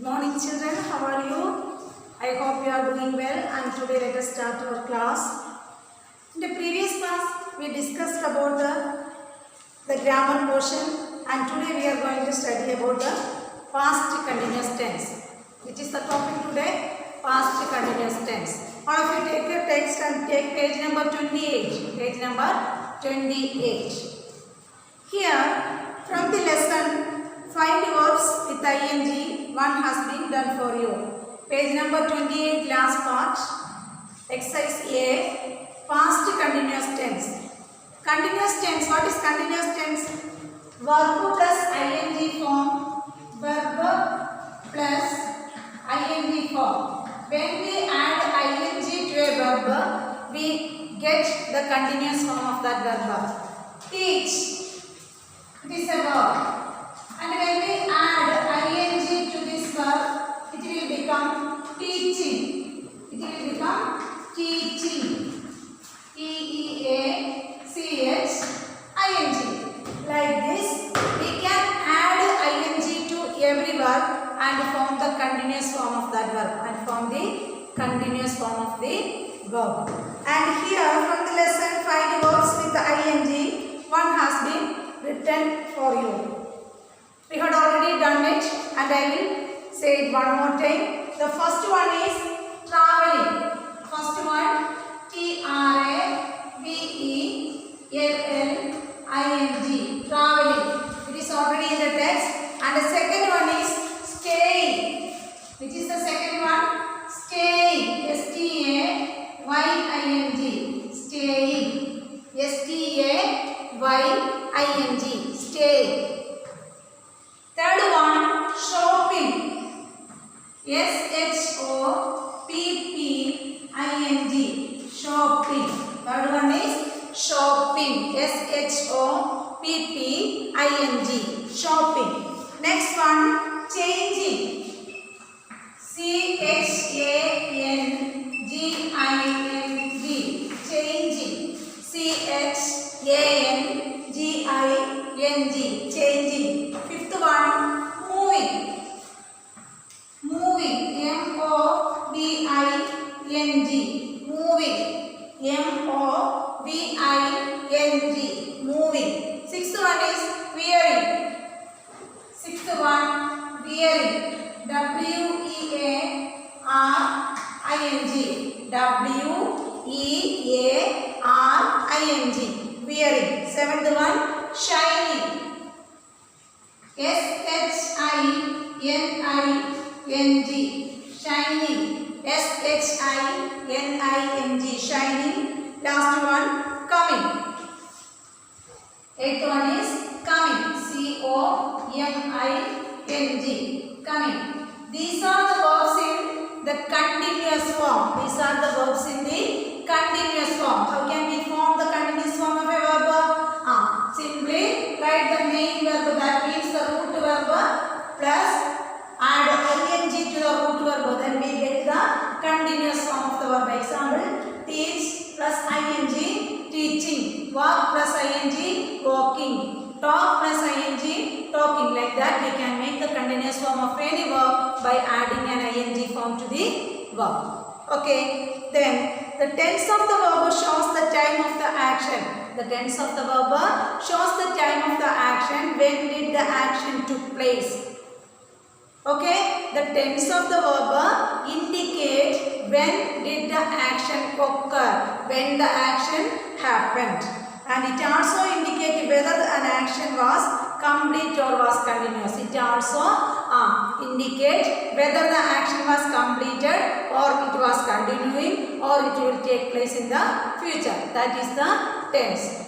Good morning children, how are you? I hope you are doing well and today let us start our class. In the previous class we discussed about the grammar portion and today we are going to study about the past continuous tense. Which is the topic today? Past continuous tense. All of you take your text and take page number 28. Page number 28. Here from the lesson find verbs with ing, one has been done for you. Page number 28, last part. Exercise A, past continuous tense. Continuous tense, what is continuous tense? Verb plus ing form. Verb plus ing form. When we add ing to a verb, we get the continuous form of that verb. Teach, it is a verb. And when we add ing to this verb, it will become teaching. It will become teaching. Teaching. Like this, we can add ing to every verb and form the continuous form of that verb. And form the continuous form of the verb. And here from the lesson, find verbs with the ing. One has been written for you. We had already done it and I will say it one more time. The first one is traveling. First one, traveling. Traveling. It is already in the text. And the second one is staying. Which is the second one? Staying. Staying. Staying. Staying. Staying. Third one, shopping. shopping. Shopping. Third one is shopping. Shopping. Next one, changing. Changing. Changing. Fifth one, moving. Moving. Sixth one is wearing. Wearing. Wearing. Seventh one, shining. Shining. Shining. Last one, coming. Eighth one is coming. Coming. These are the verbs in the continuous form. How can we form the continuous form of a verb? Simply write the main verb, that means the root verb, plus add ing to the root verb, then we get the continuous form of the verb. Example, teach plus ing, teaching. Walk plus ing, walking. Talk plus ing, talking. Like that we can make the continuous form of any verb by adding an ing form to the verb. Okay, then the tense of the verb shows the time of the action. The tense of the verb shows the time of the action, when did the action took place. Okay, the tense of the verb indicate when did the action occur, when the action happened. And it also indicates whether an action was complete or was continuous. It also indicates whether the action was completed or it was continuing or it will take place in the future. That is the tense.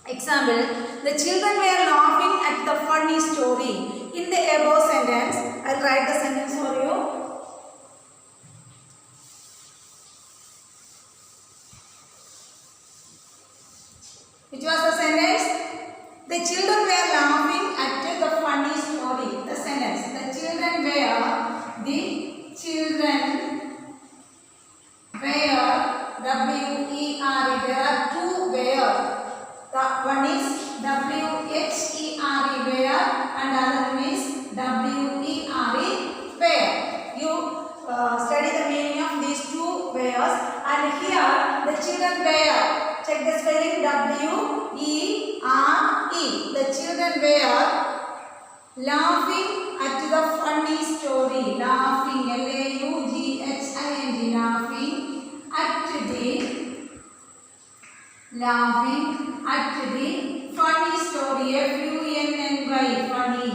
Example, the children were laughing at the funny story. In the above sentence, I will write the sentence for you. Which was the sentence? The children were laughing at the funny story. The sentence. The children were. There are two were. The one is where and other one is children were, check the spelling, W-E-R-E. The children were laughing at the funny story. Laughing, L-A-U-G-H-I-N-G, laughing at the funny story, F-U-N-N-Y, funny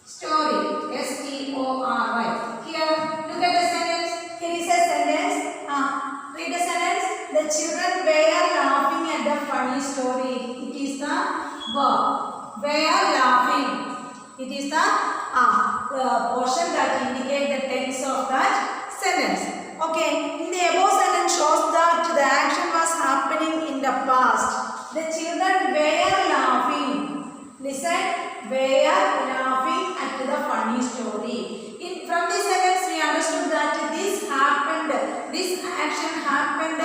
story, S-T-O-R-Y. Here, look at the sentence. Here is a sentence. Read the sentence. The children were laughing at the funny story. It is the verb. Were laughing. It is the portion that indicates the tense of that sentence. Okay, in the above sentence shows that the action was happening in the past. The children were laughing. Listen, were laughing at the funny story. From this sentence we understood that this action happened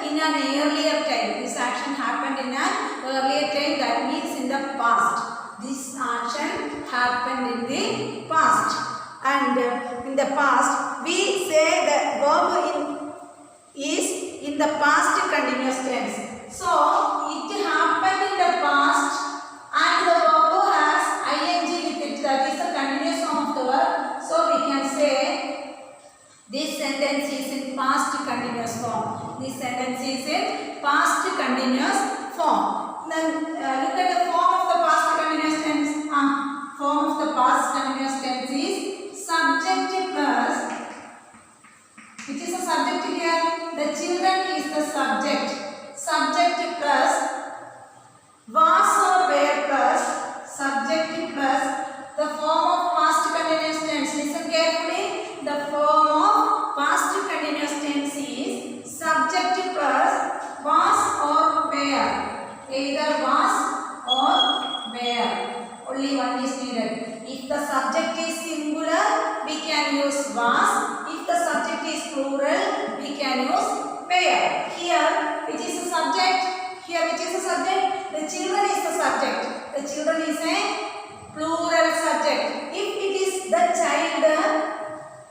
in an earlier time. This action happened in an earlier time, that means in the past. This action happened in the past. And in the past, we say the verb is in the past continuous tense. So, it happened in the past and the verb has ing with it. That is the continuous form of the verb. So, we can say this sentence is in past continuous form. This sentence is in past continuous form. Then look at the form of the past continuous tense. Form of the past continuous tense is subject plus, which is the subject here? The children is the subject. Subject plus was or were plus subject plus the form of past continuous tense. Listen carefully. The form of past continuous tense is subject plus was or were. Either was or were. Only one is needed. If the subject is singular, we can use was. If the subject is plural, we can use were. Here, which is the subject? Here, which is the subject? The children is the subject. The children is a plural subject. If it is the child,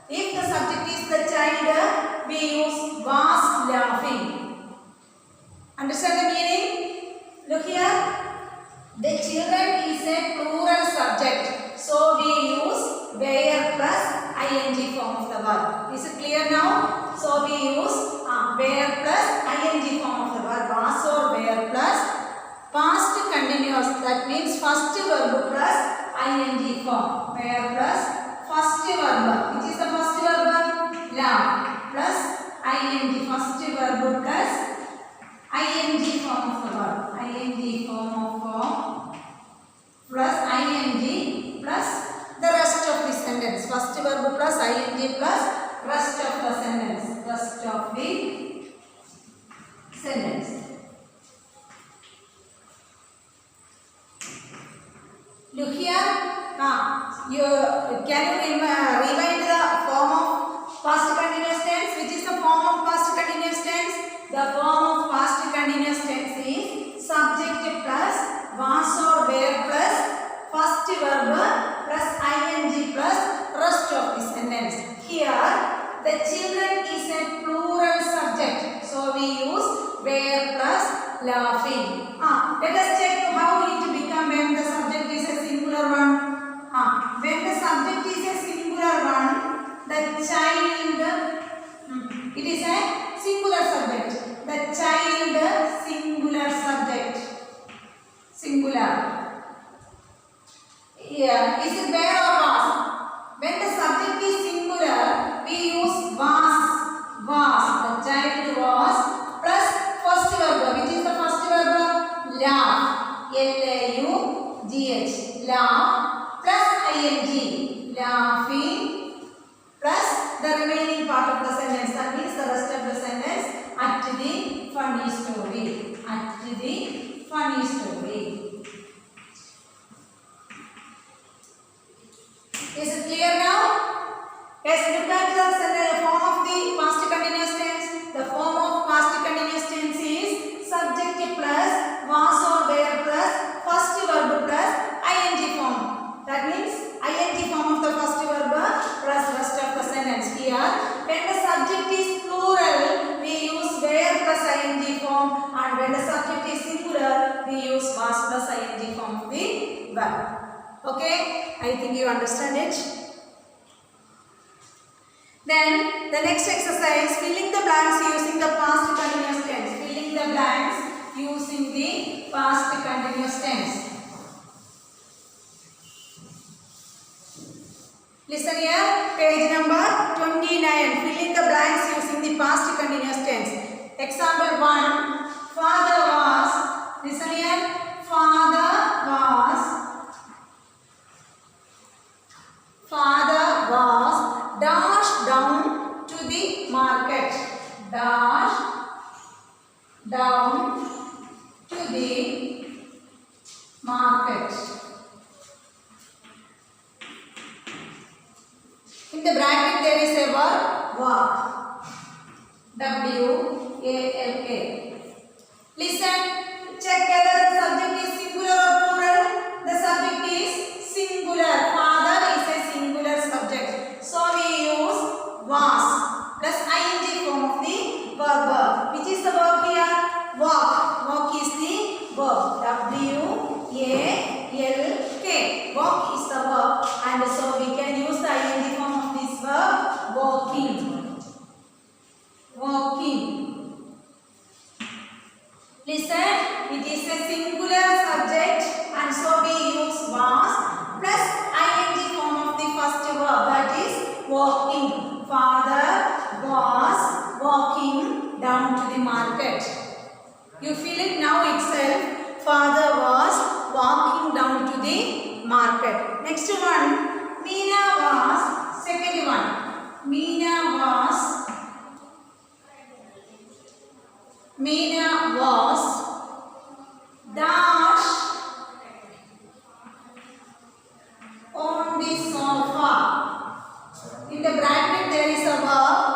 if the subject is the child, we use was laughing. Understand the meaning? Look here. The children is a plural subject. So we use were plus ing form of the verb. Is it clear now? So we use were plus ing form of the verb. Was or were plus past continuous. That means first verb plus ing form. Were plus first verb. Which is the first verb? Laugh plus ing. First verb plus ing form of the verb. Ing form of verb plus ing plus the rest of the sentence. First verb plus ing plus rest of the sentence. Rest of the sentence. Look here. Can you rewind the form of past continuous tense? Which is the form of past continuous tense? The form of past continuous tense is subject plus was or were plus first verb plus ing plus rest of the sentence. Here, the children is a plural subject. So we use were plus laughing. Let us check how it become when the subject is a singular one. When the subject is a singular one, the child, it is a singular subject. The child, singular subject. Singular. Yeah. Is it were or was? When the subject is singular, we use was. Was. The child was plus first verb. Which is the first verb? Laugh. L-A-U-G-H. Laugh plus ing. Laughing plus the remaining part of the sentence. That means the rest of the sentence. At the funny story. At the funny story. Is it clear now? Yes, look at the form of the past continuous tense. The form of past continuous tense is subject plus was or were plus first verb plus ing form. That means ing form of the first verb plus rest of the sentence. Here, when the subject is plural, we use were plus ing form. you understand it? Then the next exercise, filling the blanks using the past continuous tense. Filling the blanks using the past continuous tense. Listen here, page number 29. Filling the blanks using the past continuous tense. Example 1. Father was. Listen here. Father was dashed down to the market. Dashed down to the market. In the bracket there is a verb walk. W-A-L-K. Listen, check whether the subject is singular or plural. The subject is singular. Father is a singular subject. So we use was plus ing form of the verb. Which is the verb here? Walk. Walk is the verb. W-A-L-K. Walk is the verb, and so we can use the ing form of this verb, walking. Walking. Listen, it is a singular subject, and so we use was plus ing form of the first verb, that is walking. Father was walking down to the market. You feel it now itself. Father was walking down to the market. Next one, Meena was. Second one, Meena was dashed on the sofa. In the bracket there is a verb,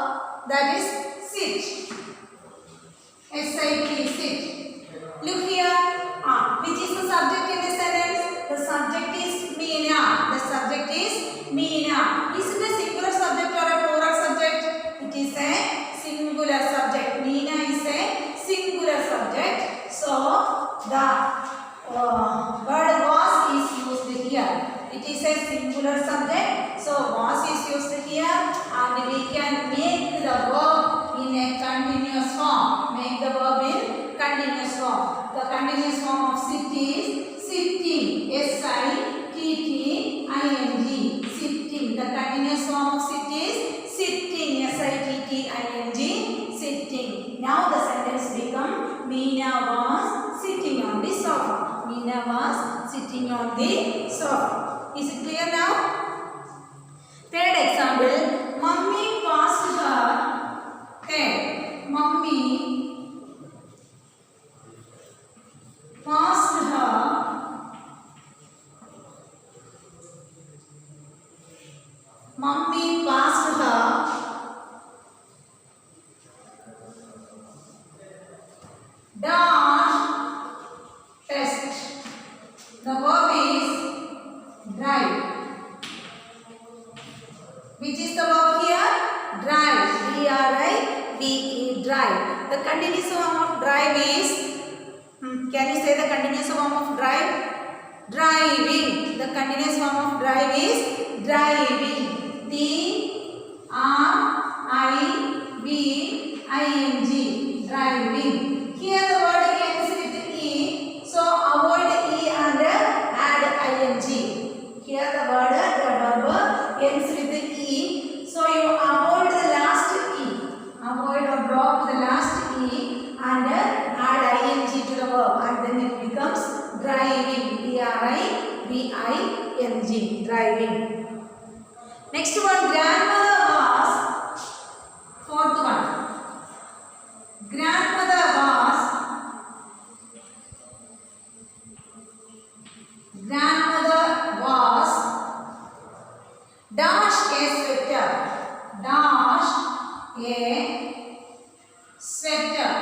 that is sit. S-I-T, sit. Look here. Which is the subject in this sentence? The subject is Meena. The subject is Meena. Is it a singular subject or a plural subject? It is a singular subject. Meena is a singular subject. So the word was is used here. It is a singular subject. So was is used here, and we can make the verb in a continuous form. Make the verb in continuous form. The continuous form of sit is sitting. S-I-T-T-I-N-G. Sitting. The continuous form of sit is sitting. S-I-T-T-I-N-G. Sitting. Now the sentence becomes Meena was sitting on the sofa. Meena was sitting on the sofa. Is it clear now? Third example, Mummy passed her head. Mummy passed her dash test. The verb is drive. Which is the verb here? Drive. D-R-I-V-E, drive. The continuous form of drive is, can you say the continuous form of drive? Driving. The continuous form of drive is driving. D-R-I-V-I-N-G. Driving. Here the word ends with E, so avoid E and add ing. Here the verb ends with E, so you avoid the last E. Avoid or drop the last E and add ing to the verb, and then it becomes driving. D-R-I-V-I-N-G. Driving. Next one, grandmother was. Fourth one, grandmother was dash a sweater. Dash a sweater.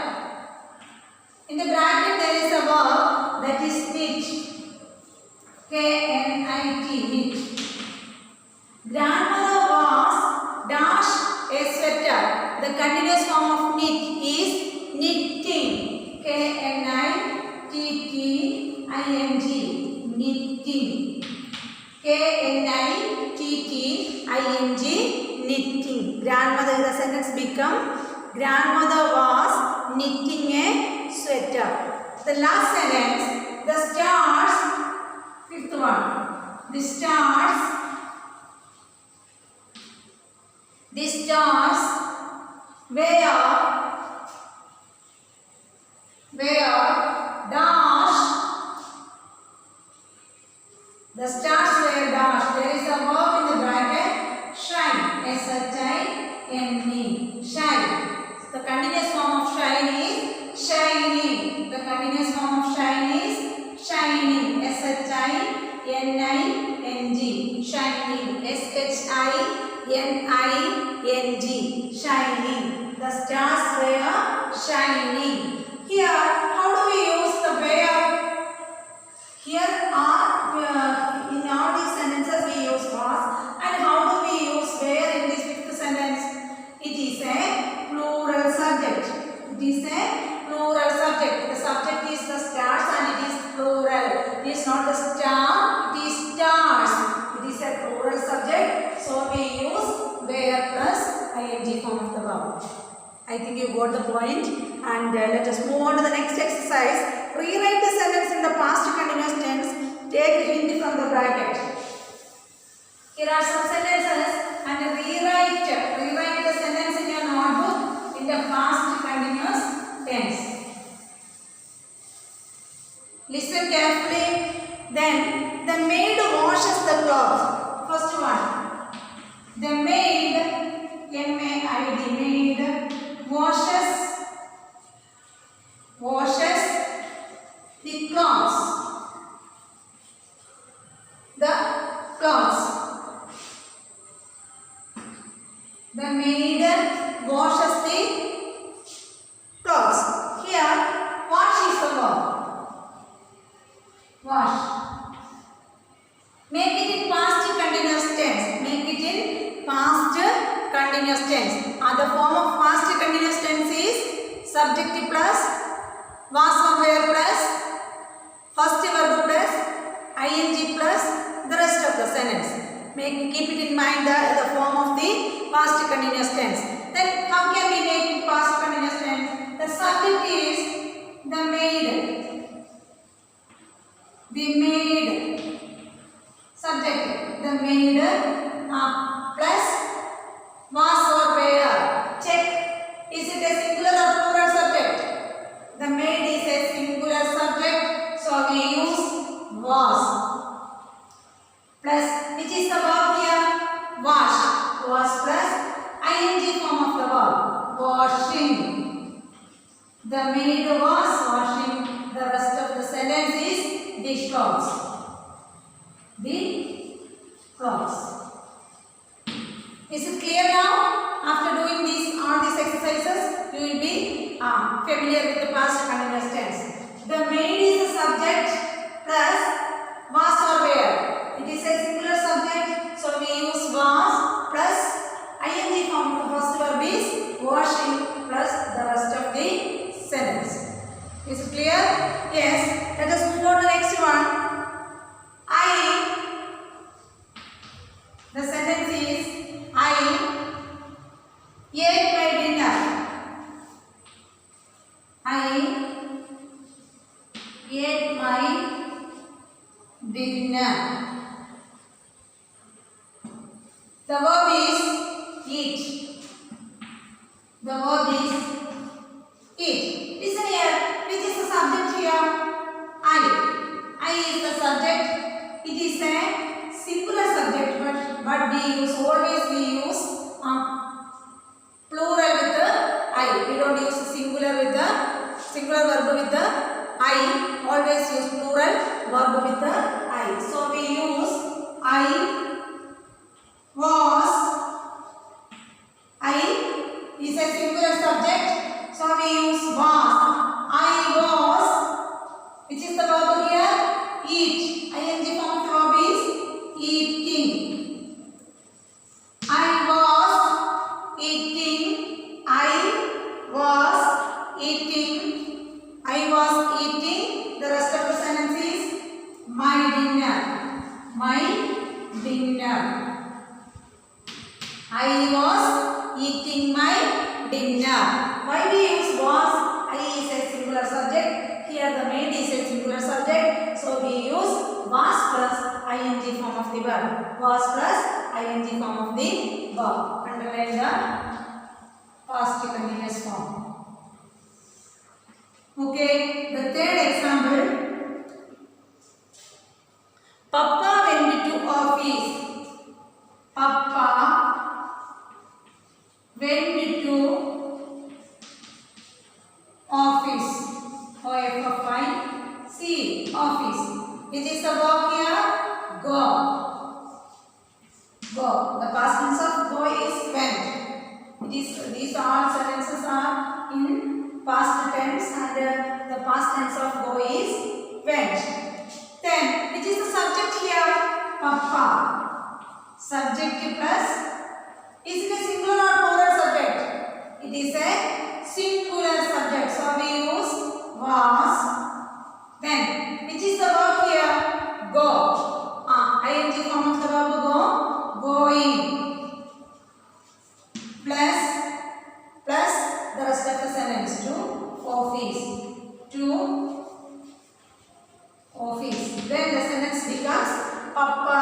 In the bracket there is a verb, that is knit. K-N-I-T, knit. Grandmother was dash a sweater. The continuous form of knit is knitting. K-N-I-T-T-I-N-G. Knitting. K-N-I sentence become grandmother was knitting a sweater. The last sentence, the stars, fifth one, the stars were dash. The stars were dash. There is a verb in the bracket, shine. S-H-I-N-E. Shine. The continuous form of shine is shining. The continuous form of shine is shining. S-H-I-N-I-N-G. Shining. S-H-I-N-I-N-G. Shining. The stars were shining. Here, how do we use the were? Here are in all these sentences we use was, and how do we use were in this fifth sentence? It is a plural subject. It is a plural subject. The subject is the stars and it is plural. It is not the star, it is stars. It is a plural subject. So we use were plus ing form of the verb. I think you got the point, and let us move on to the next exercise. Rewrite the sentence in the past continuous tense. Take a hint from the bracket. Here are some sentences and rewrite the sentence in your notebook in the past continuous tense. Listen carefully. Then the maid washes the clothes. First one. The maid, M-A-I-D, maid washes the clothes. The maid washes the clothes. Here, wash is the verb. Wash. Make it in past continuous tense. Make it in past continuous tense. The form of past continuous tense is subject plus was somewhere plus first verb plus ing plus the rest of the sentence. Keep it in mind the form of the past continuous tense. Then how can we make it past continuous tense? The subject is the maid. The maid. Subject. The maid plus was or were. Check. Is it a singular or plural subject? The maid is a singular subject. So we use was. Plus, which is the verb here? Wash. Was plus ing form of the verb. Washing. The maid was washing. The rest of the sentence is the clothes. The clothes. Is it clear now? After doing all these exercises, you will be familiar with the past continuous tense. The maid is the subject plus was or were. It is a singular subject, so we use was plus ing form. The first verb is washing plus the rest of the sentence. Is it clear? Yes. Let us move on to the next one. The sentence is I ate my dinner. I ate my dinner. The verb is eat. The verb is eat. Listen here. Which is the subject here? I is the subject. It is a singular subject, but always we use plural with the I. We don't use singular verb with the I. Always use plural verb with the I. So we use I is a singular subject, so we use was. I was, which is the verb here? Eat. ing form of the verb is eating. I was eating. I was eating. I was eating. The rest of the sentence is my dinner. My dinner. I was eating my Was plus ing form of the verb. Underline the past continuous form. Okay, the third example. Papa went to office. Papa went to office. O-F-F-I-C, office. Which is the verb here? Go. Go. The past tense of go is went. These all sentences are in past tense, and the past tense of go is went. Then, which is the subject here? Papa. Subject plus. Is it a singular or plural subject? It is a singular subject. So we use was. Then, which is the verb here? Go. Ing form of the verb go. Going. Plus the rest of the sentence to office. To office. Then the sentence becomes Papa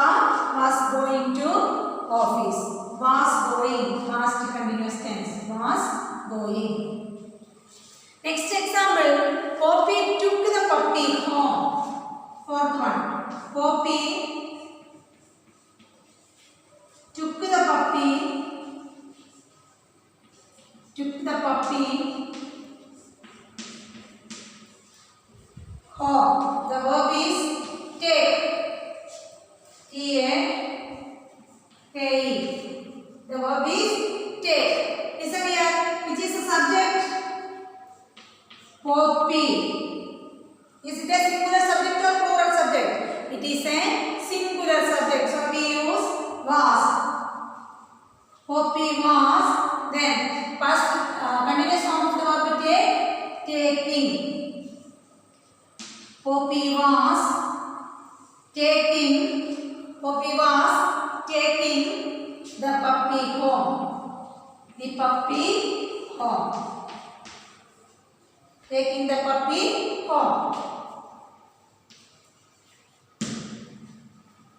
was going to office. Was going. Past continuous tense. Was going. Next example. Poppy took the puppy home. Fourth one. Poppy took the puppy home. The verb is take. T-A-K-E. The verb is take. Listen here. Which is the subject? Poppy. Is it a singular subject or plural subject? It is a singular subject. So we use was. Poppy was. Then past continuous form of the verb take. Taking. Poppy was taking the puppy home. The puppy home. Taking the puppy home.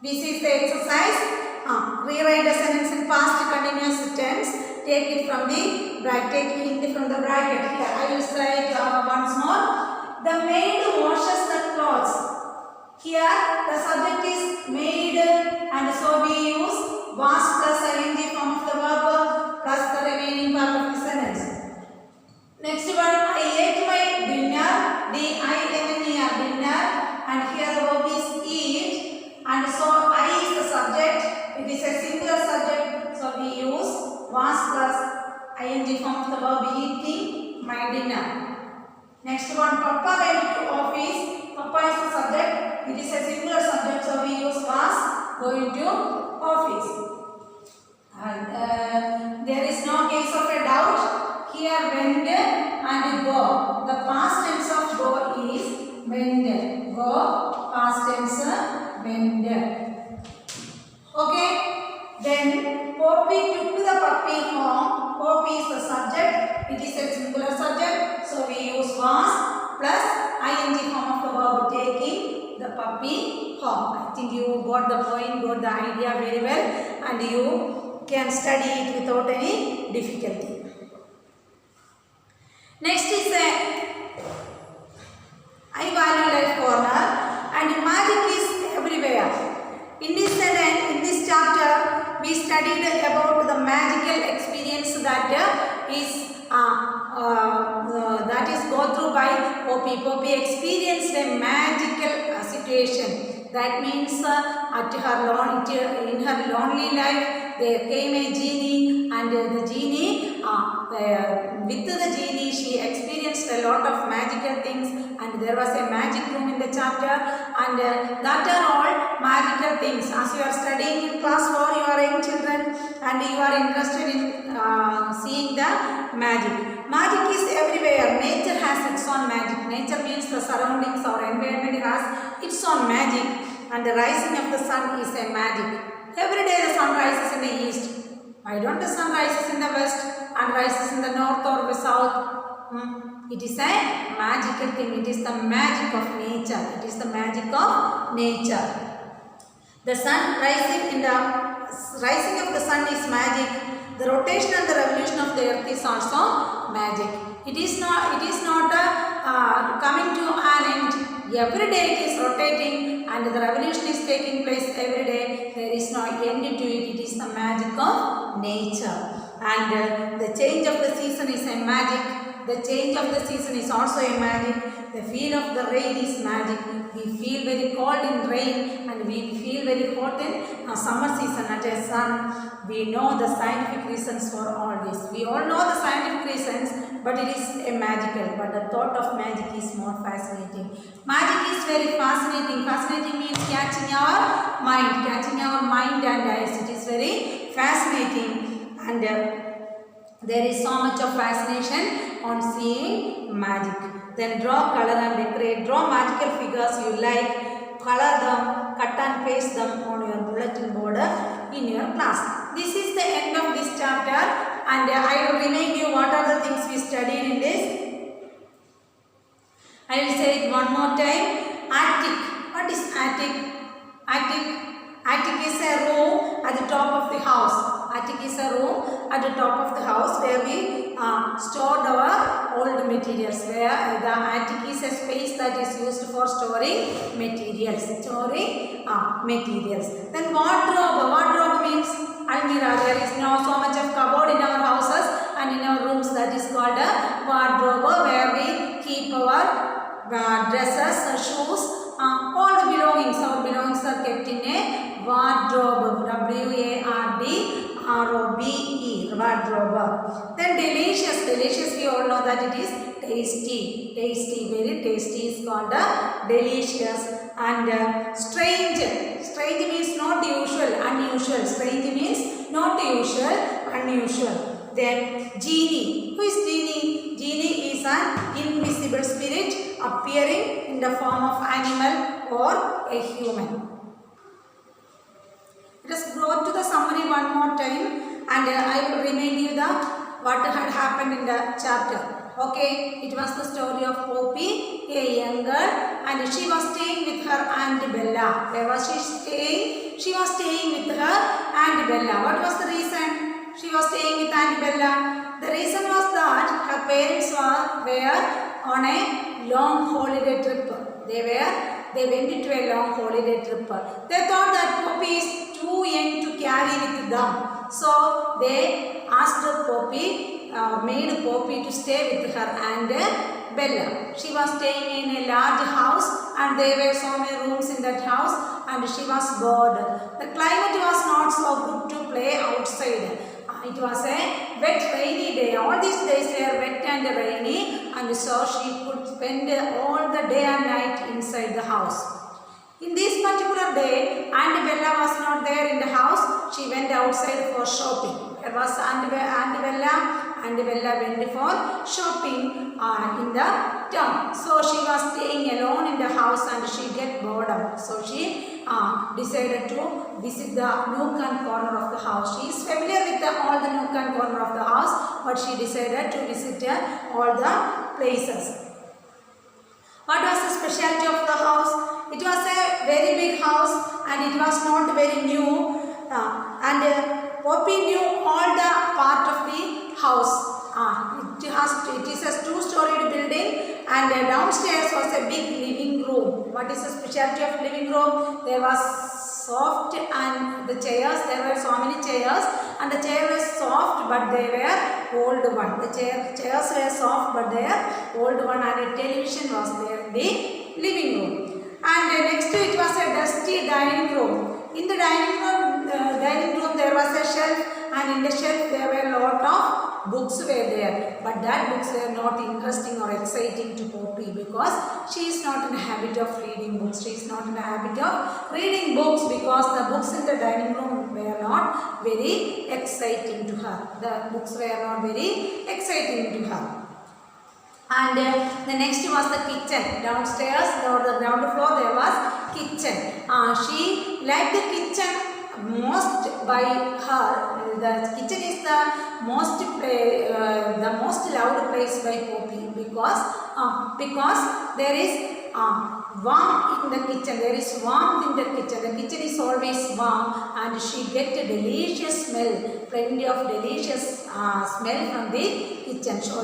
This is the exercise. Rewrite the sentence in past continuous tense. Take it from the bracket. Take it from the bracket. Here I will say it once more. The maid washes the clothes. Here the subject is maid, and so we use was plus ing form of the verb plus the remaining part of the sentence. Next one, I ate my dinner. D-I-N-N-E-R, dinner, and here the verb is eat, and so I is the subject. It is a singular subject, so we use was plus ing form of the verb eating my dinner. Next one, Papa went to office. Papa is the subject. It is a singular subject, so we use was going to office. There is no case of a doubt. Here went and go. The past tense of go is went. Go, past tense went. Okay. Then Poppy took the puppy home. Poppy is the subject. It is a singular subject, so we use was plus ing form of the verb taking the puppy home. I think you got the point, got the idea very well, and you can study it without any difficulty. Next is the I value life corner, and magic is everywhere. In this chapter, we studied about the magical experience that is go through by Poppy. Poppy experienced a magical situation. That means in her lonely life, there came a genie, and the genie, with the genie, she experienced a lot of magical things, and there was a magic room in the chapter, and that are all magical things. As you are studying in class 4, you are young children, and you are interested in seeing the magic. Magic is everywhere. Nature has its own magic. Nature means the surroundings or environment has its own magic, and the rising of the sun is a magic. Every day the sun rises in the east. Why don't the sun rises in the west and rises in the north or the south? It is a magical thing. It is the magic of nature. It is the magic of nature. The sun rising of the sun is magic. The rotation and the revolution of the earth is also magic. It is not coming to an end. Every day it is rotating and the revolution is taking place every day. There is no end to it. It is the magic of nature. And the change of the season is a magic. The change of the season is also a magic. The feel of the rain is magic. We feel very cold in rain and we feel very hot in summer season at a sun. We know the scientific reasons for all this. We all know the scientific reasons, but it is a magical. But the thought of magic is more fascinating. Magic is very fascinating. Fascinating means catching our mind and eyes. It is very fascinating, and there is so much of fascination on seeing magic. Then draw, color and decorate. Draw magical figures you like. Color them, cut and paste them on your bulletin board in your class. This is the end of this chapter, and I will remind you what are the things we studied in this. I will say it one more time. Attic. What is attic? Attic is a room at the top of the house. Attic is a room at the top of the house where we stored our old materials. Where the attic is a space that is used for storing materials. Then wardrobe. Wardrobe means almirah. There is no so much of cupboard in our houses and in our rooms. That is called a wardrobe, where we keep our dresses, shoes, all the belongings. Our belongings are kept in a wardrobe. W-A-R-D-R-O-B-E. Wardrobe. Then delicious. Delicious, we all know that it is tasty. Very tasty is called delicious. And strange. Strange means not usual, unusual. Strange means not usual, unusual. Then genie. Who is genie? Genie is an invisible spirit appearing in the form of animal or a human. Let us go to the summary one more time, and I will remind you what had happened in the chapter. Okay, it was the story of Poppy, a young girl, and she was staying with her Aunt Bella. Where was she staying? She was staying with her Aunt Bella. What was the reason she was staying with Aunt Bella? The reason was that her parents were on a long holiday trip. They went into a long holiday trip. They thought that Poppy is too young to carry with them. So they asked Poppy, made Poppy to stay with her Aunt Bella. She was staying in a large house and there were so many rooms in that house, and she was bored. The climate was not so good to play outside. It was a wet rainy day. All these days were wet and rainy, and so she could spend all the day and night inside the house. In this particular day, Aunt Bella was not there in the house. She went outside for shopping. There was Aunt Bella. Aunt Bella went for shopping in the town. So she was staying alone in the house and she get boredom. So she decided to visit the nook and corner of the house. She is familiar with all the nook and corner of the house, but she decided to visit all the places. What was the specialty of the house? It was a very big house and it was not very new, and Poppy knew all the part of the house. It is a two-storied building, and downstairs was a big living room. What is the specialty of living room? There was soft and the chairs, there were so many chairs, and the chairs were soft but they were old one. The chairs were soft but they are old one, and a television was there in the living room. And next to it was a dusty dining room. In the dining room there was a shelf, and in the shelf there were a lot of books were there, but that books were not interesting or exciting to Poppy because she is not in the habit of reading books. She is not in the habit of reading books because the books in the dining room were not very exciting to her. The books were not very exciting to her. And the next was the kitchen. Downstairs or the ground floor there was kitchen. She liked the kitchen most by her. The kitchen is the most loud place by Poppy because there is warm in the kitchen. There is warmth in the kitchen. The kitchen is always warm and she get a delicious smell, plenty of delicious smell from the kitchen. So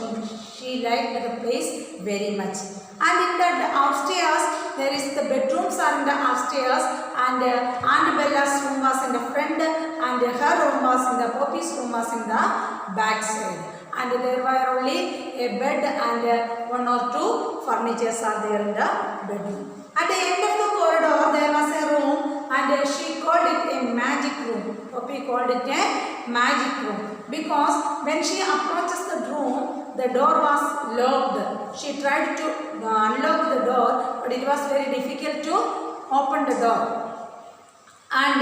she liked the place very much. And in the upstairs, there is the bedrooms are in the upstairs, and Aunt Bella's room was in the front, and her room was in the Poppy's room was in the back side. And there were only a bed and one or two furnitures are there in the bedroom. At the end of the corridor, there was a room, and she called it a magic room. Poppy called it a magic room because when she approaches the room, the door was locked. She tried to unlock the door, but it was very difficult to open the door. And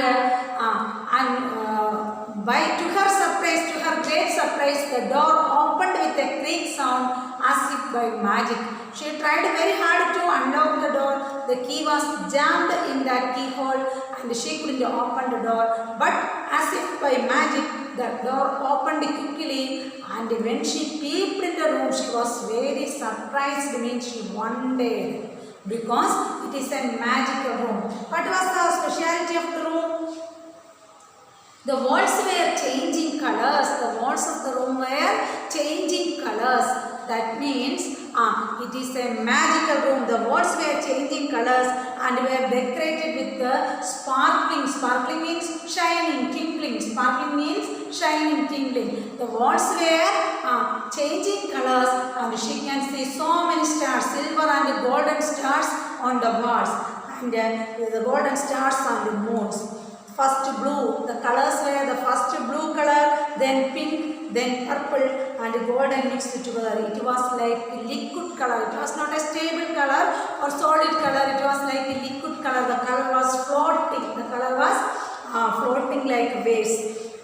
to her surprise, to her great surprise, the door opened with a creak sound as if by magic. She tried very hard to unlock the door. The key was jammed in that keyhole and she couldn't open the door. But as if by magic, the door opened quickly, and when she peeped in the room, she was very surprised. Means she wondered because it is a magical room. What was the speciality of the room? The walls were changing colors. The walls of the room were changing colors. That means it is a magical room. The walls were changing colors and were decorated with the sparkling. Sparkling means shining, twinkling. Sparkling means shining, twinkling. The walls were changing colors, and she can see so many stars, silver and golden stars on the walls, and the golden stars on the moons. First blue, the colors were the first blue color, then pink, then purple and golden mixed together. It was like liquid color. It was not a stable color or solid color. It was like a liquid color. The color was floating. The color was floating like waves.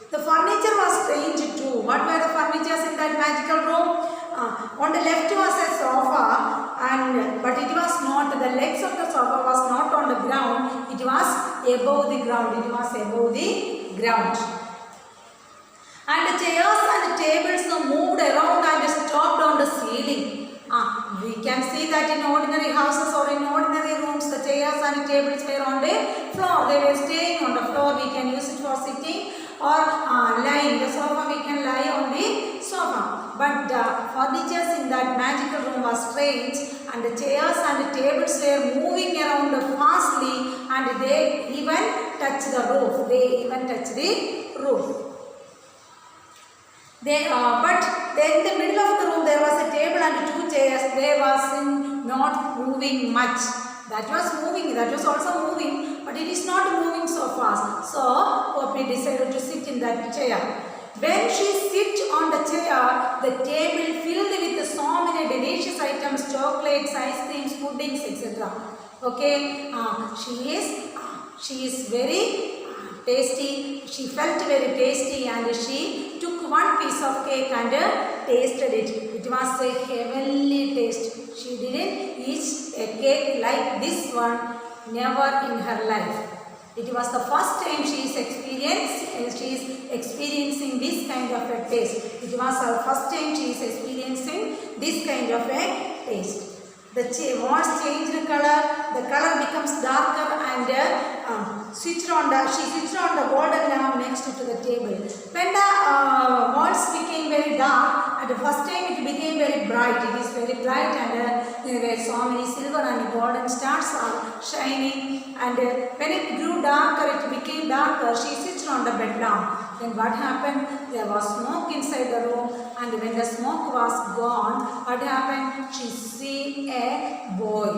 The furniture was strange too. What were the furnitures in that magical room? On the left was a sofa, but it was not, the legs of the sofa was not on the ground, it was above the ground, it was above the ground. And the chairs and tables moved around and stopped on the ceiling. We can see that in ordinary houses or in ordinary rooms, the chairs and tables were on the floor. They were staying on the floor. We can use it for sitting or lying. The sofa, we can lie on the sofa. But the furnitures in that magical room was strange, and the chairs and the tables were moving around fastly, and they even touched the roof. They even touched the roof. But in the middle of the room there was a table and two chairs. They was not moving much. That was moving. That was also moving, but it is not moving so fast. So Poppy decided to sit in that chair. When she sits on the chair, the table filled with so many delicious items, chocolates, ice creams, puddings, etc. Okay, she is very tasty. She felt very tasty, and she took one piece of cake and tasted it. It was a heavenly taste. She didn't eat a cake like this one, never in her life. It was the first time she is experiencing this kind of a taste. It was her first time she is experiencing this kind of a taste. The walls changed color. The color becomes darker and she switched on the golden lamp next to the table. When the walls became very dark, at the first time it became very bright. It is very bright, and there were so many silver and golden stars are shining. And when it grew darker, it became darker. She switched on the bed lamp. Then what happened? There was smoke inside the room, and when the smoke was gone, what happened? She see a boy.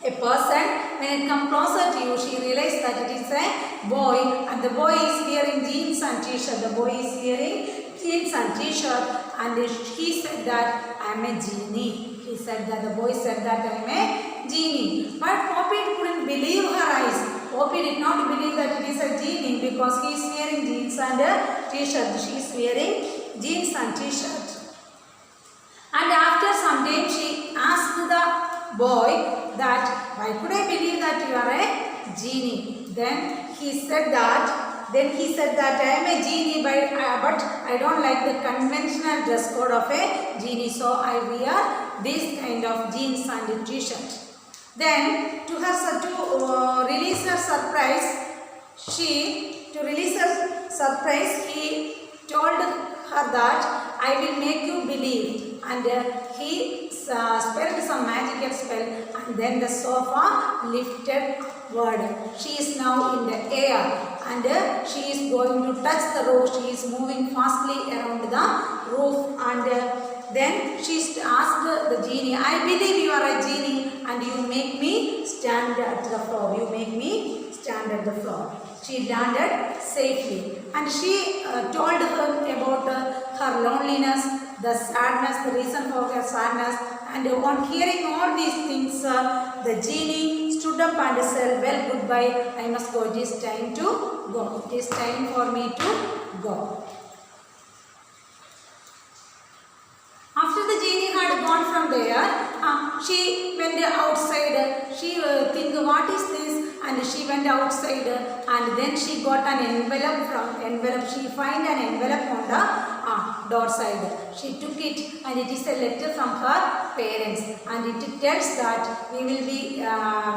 A person, when it comes closer to you, she realized that it is a boy, and the boy is wearing jeans and t-shirt. The boy is wearing jeans and t-shirt, and he said that I am a genie. He said that, the boy said that I am a genie. But Poppy couldn't believe her eyes. Poppy did not believe that it is a genie because he is wearing jeans and a t-shirt. She is wearing jeans and t-shirt. And after some time, she asked the boy that, why could I believe that you are a genie? Then he said that I am a genie, but I don't like the conventional dress code of a genie, so I wear this kind of jeans and t-shirt. Then to release her surprise, he told her that I will make you believe, and he spelled some magical spell, and then the sofa lifted upward. She is now in the air, and she is going to touch the roof. She is moving fastly around the roof, and then she asked the genie, I believe you are a genie and you make me stand at the floor. You make me stand at the floor. She landed safely, and she told her about her loneliness, the sadness, the reason for her sadness, and on hearing all these things, the genie stood up and said, well, goodbye, I must go. It is time to go. It is time for me to go. After the genie had gone from there, she went outside. She think, what is this? And she went outside, and then she got an envelope. She find an envelope on the door side. She took it, and it is a letter from her parents, and it tells that we will be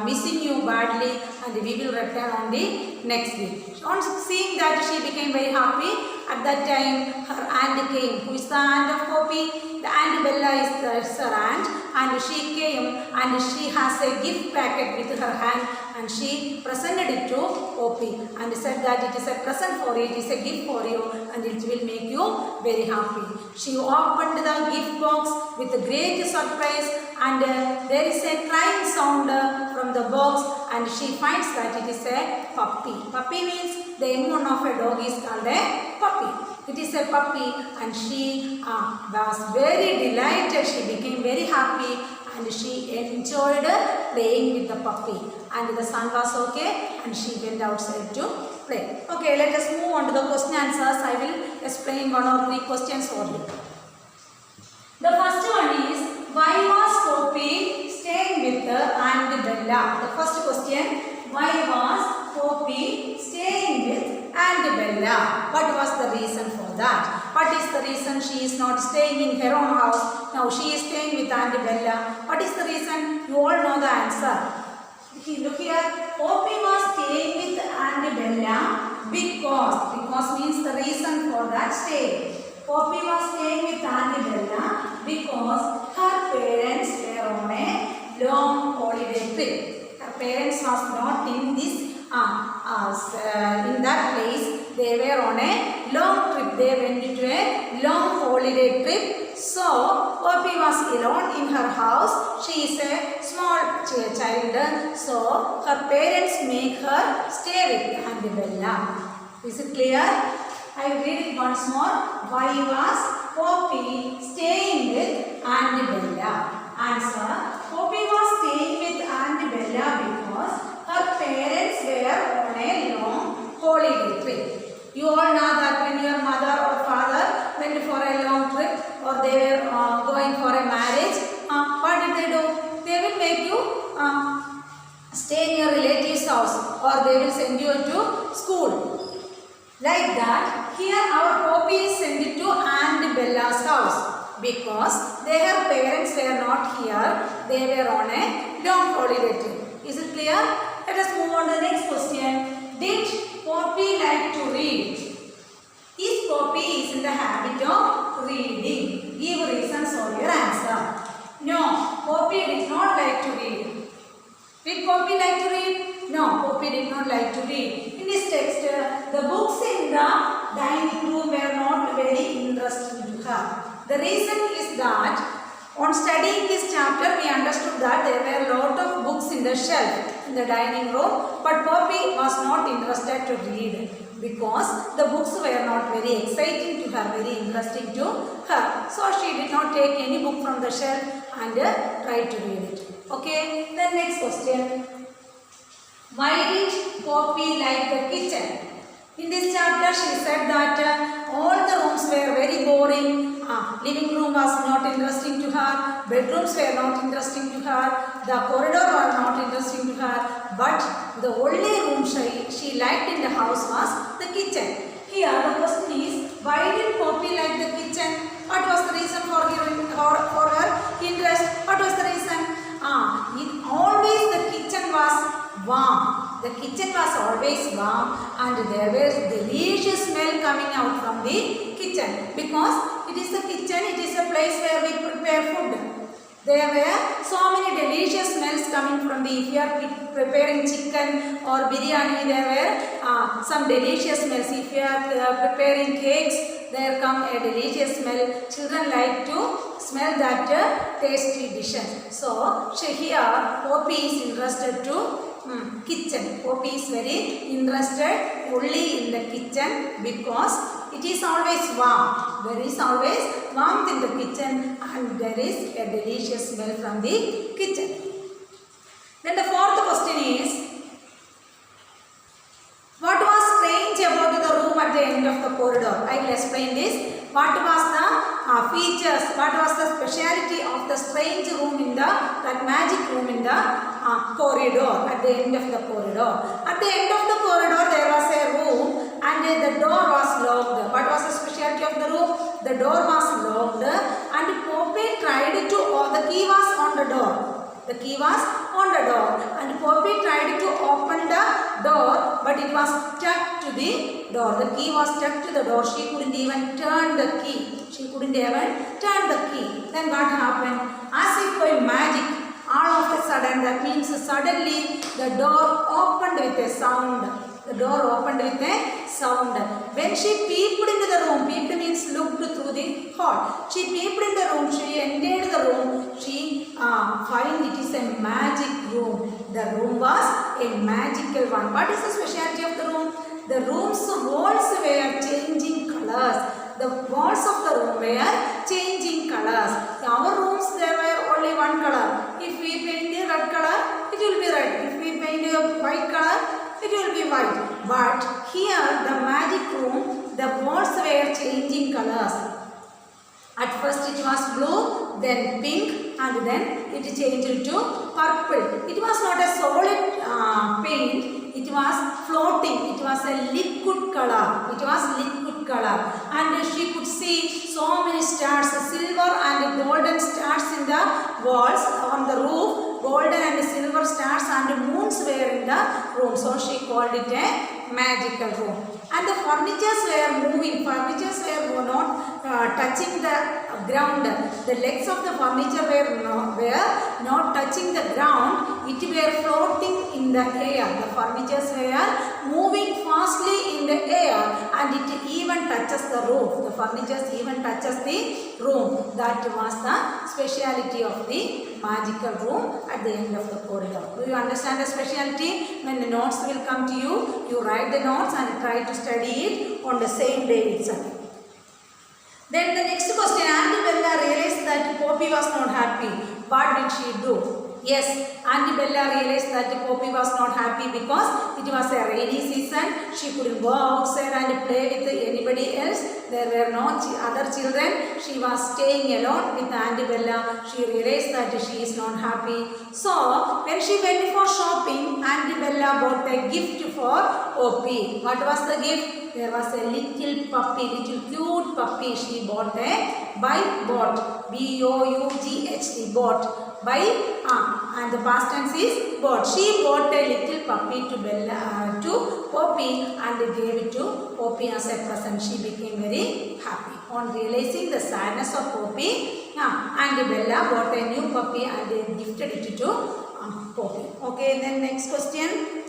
missing you badly, and we will return on the next week. On seeing that, she became very happy. At that time, her aunt came. Who is the aunt of Poppy? The Aunt Bella is her aunt, and she came, and she has a gift packet with her hand, and she presented it to Poppy and said that it is a present for you, it is a gift for you, and it will make you very happy. She opened the gift box with a great surprise, and there is a crying sound from the box, and she finds that it is a puppy. Puppy means the young one of a dog is called a puppy. It is a puppy, and she was very delighted. She became very happy, and she enjoyed playing with the puppy. And the sun was okay, and she went outside to play. Okay, let us move on to the question answers. I will explain 1 or 3 questions for you. The first one is, why was Poppy staying with Aunt Bella? The first question, why was Poppy staying with Aunt Bella? What was the reason for that? What is the reason she is not staying in her own house? Now she is staying with Aunt Bella. What is the reason? You all know the answer. Look here. Poppy was staying with Aunt Bella because means the reason for that stay. Poppy was staying with Aunt Bella because her parents were on a long holiday trip. Her parents was not in this in that place. They were on a long trip. They went into a long holiday trip. So Poppy was alone in her house. She is a small child. So her parents make her stay with Aunt Bella. Is it clear? I will read it once more. Why was Poppy staying with Aunt Bella? Answer. Poppy was staying with Aunt Bella because her parents were on a long holiday trip. You all know that when your mother or father went for a long trip, or they were going for a marriage, what did they do? They will make you stay in your relative's house, or they will send you to school. Like that, here our Poppy is sent to Aunt Bella's house because their parents were not here. They were on a long holiday trip. Is it clear? Let us move on to the next question. Did Poppy like to read? Is Poppy is in the habit of reading? Give reasons for your answer. No, Poppy did not like to read. Did Poppy like to read? No, Poppy did not like to read. In this text, the books in the dining room were not very interesting to her. The reason is that on studying this chapter, we understood that there were a lot of books in the shelf in the dining room, but Poppy was not interested to read because the books were not very exciting to her, very interesting to her. So she did not take any book from the shelf and try to read it. Okay, then next question. Why did Poppy like the kitchen? In this chapter, she said that all the rooms were very boring. Living room was not interesting to her. Bedrooms were not interesting to her. The corridor was not interesting to her. But the only room she liked in the house was the kitchen. Here the question is, why did Poppy like the kitchen? What was the reason for her interest? What was the reason? Always The kitchen was always warm and there was delicious smell coming out from the kitchen because it is the kitchen, it is a place where we prepare food. There were so many delicious smells coming from the, if you are preparing chicken or biryani, there were some delicious smells. If you are preparing cakes, there come a delicious smell. Children like to smell that tasty dishes. So here Poppy is interested to kitchen. Poppy is very interested only in the kitchen because it is always warm. There is always warmth in the kitchen and there is a delicious smell from the kitchen. Then the fourth question is, what was strange about the room at the end of the corridor? I will explain this. What was the features, what was the speciality of the strange room in the, that magic room in the corridor, at the end of the corridor. At the end of the corridor there was a room and the door was locked. What was the speciality of the room? The door was locked and Poppy tried to, the key was on the door. The key was on the door and Poppy tried to open the door but it was stuck to the door. The key was stuck to the door. She couldn't even turn the key. She couldn't even turn the key. Then what happened? As if by magic, all of a sudden, that means suddenly the door opened with a sound. The door opened with a sound. When she peeped into the room, peeped means looked through the hall. She peeped in the room, she entered the room, she found it is a magic room. The room was a magical one. What is the speciality of the room? The room's walls were changing colors. The walls of the room were changing colors. Our rooms, there were only one color. If we paint a red color, it will be red. If we paint a white color, it will be white. But here, the magic room, the walls were changing colors. At first it was blue, then pink, and then it changed to purple. It was not a solid paint, it was floating, it was a liquid color. It was liquid color. And she could see so many stars, silver and golden stars in the walls, on the roof, golden and silver stars and moons were in the room. So she called it a magical room. And the furnitures were moving. Furnitures were not touching the ground. The legs of the furniture were not touching the ground. It were floating in the air. The furnitures were moving fastly in the air and it even touches the roof. The furnitures even touches the room. That was the speciality of the magical room at the end of the corridor. Do you understand the speciality? When the notes will come to you, you write the notes and try to study it on the same day itself. Then the next question, Auntie Bella realized that Poppy was not happy. What did she do? Yes, Auntie Bella realized that Poppy was not happy because it was a rainy season. She couldn't go outside and play with anybody else. There were no other children. She was staying alone with Auntie Bella. She realized that she is not happy. So, when she went for shopping, Auntie Bella bought a gift for Poppy. What was the gift? There was a little puppy, little cute puppy. She bought a bought, B-O-U-G-H-T, bought, buy, and the past tense is bought. She bought a little puppy to Poppy and gave it to Poppy as a present. She became very happy. On realizing the sadness of Poppy, Auntie Bella bought a new puppy and gifted it to Poppy. Okay, then next question.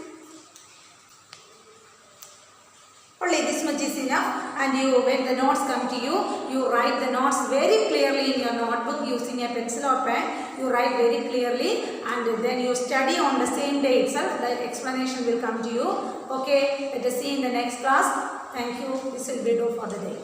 Only this much is enough, and you, when the notes come to you, you write the notes very clearly in your notebook using a pencil or pen. You write very clearly and then you study on the same day itself. The explanation will come to you. Okay, let us see in the next class. Thank you. This will be all for the day.